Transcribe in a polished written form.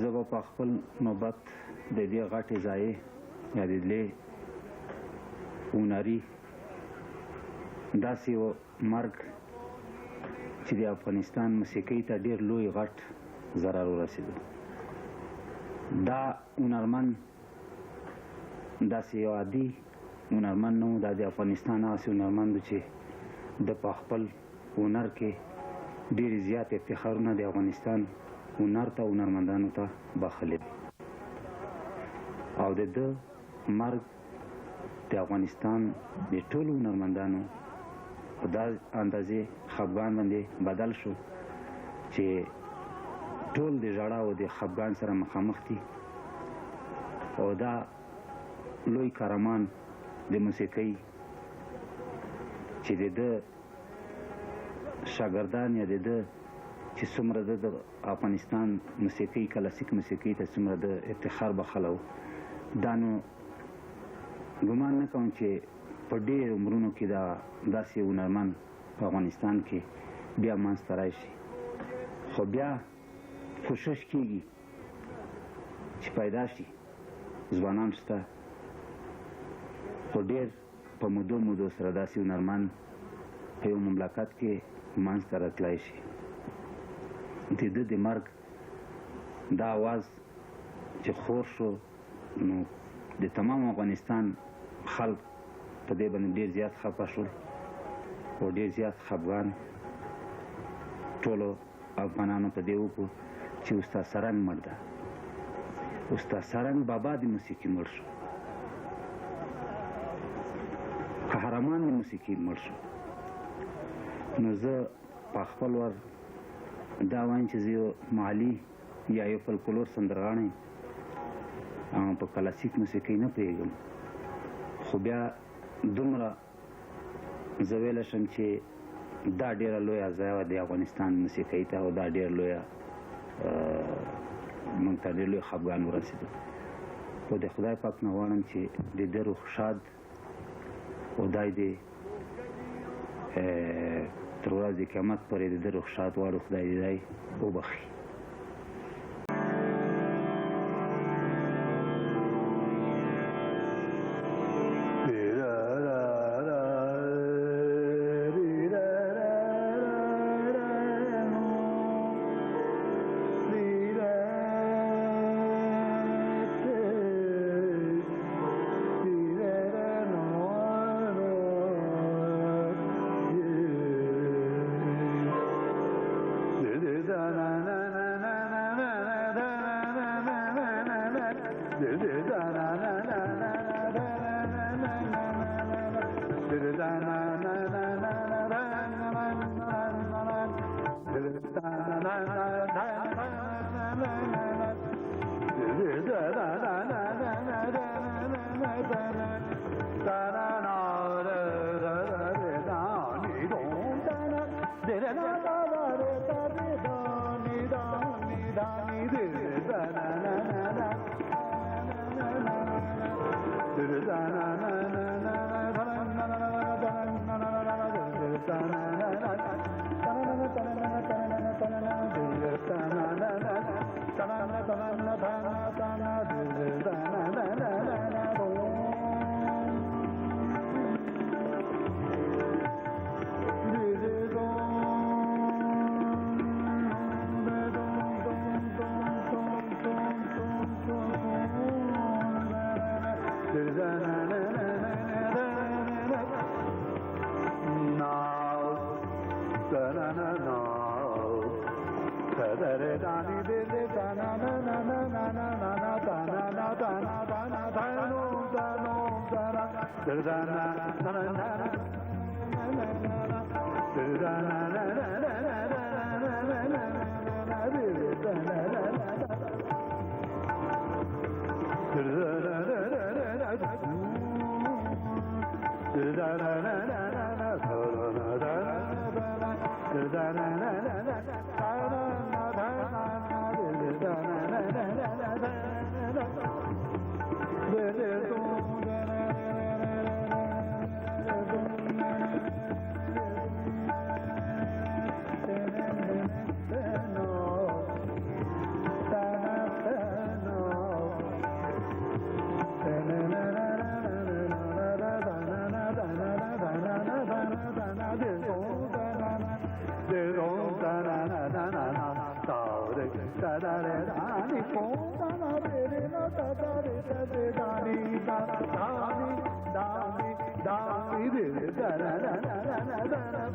زه به په خپل نوبت د دې غټې ضایع یا د دې هنري داسې یو مرګ چې د افغانستان موسیقۍ ته ډېر لوی غټ ضرر ورسېدو. دا هنرمند داسې یو عادي هنرمند نه و، دا د افغانستان هغسې هنرمند و چې د په خپل هنر کې ډېرې زیات افتخارونه د افغانستان هنر ته هنرمندانو ته بخښلي دي، او د ده مرګ د افغانستان د ټولو هنرمندانو په دا اندازې خفګان باندې بدل شو چې ټول د ژړا او د خفګان سره مخامخ دي. او دا لوی قهرمان د موسیقۍ چې د ده شاګردان یا د ده چې څومره د افغانستان موسیقۍ کلاسیک موسیقۍ ته څومره د افتخار بخښلی و، دا نو ګمان نه کوم چې په ډېر عمرونو کې دا داسې هنرمند په افغانستان کې بیا منځته راشي. خو بیا کوشش کېږي چې پیدا شي، ځوانان شته، خو ډېر په مودو سره داسې هنرمند په یو مملکت کې منځته راتلی شي. د ده د مرګ دا آواز چې خور شو، نو د تمام افغانستان خلک په دې باندې ډېر زیات خفه شول او ډېر زیات خفګان ټولو افغانانو په دې وکړو چې استاد سرنګ مړ ده. استاد سرنګ بابا د موسیقي مړ شو، قهرمان د موسیقي مړ شو. نو زه په خپل ور دا وایم چې زه یو محلي یا یو فلکلور سندرغاړی په کلاسیک موسیقۍ نه پوهېږم، خو بیا دومره زه ویلی شم چې دا ډېره لویه ضایع وه د افغانستان موسیقۍ ته، او دا ډېر لویه موږ ته ډېر لوی خفګان ورسېدو. خو د خدای پاک نه غواړم چې د ده روح شاد خدای دې تر ورځې قیامت پورې د ده روح شاد غواړو، خدای دې دی وبخښي. da da da da da da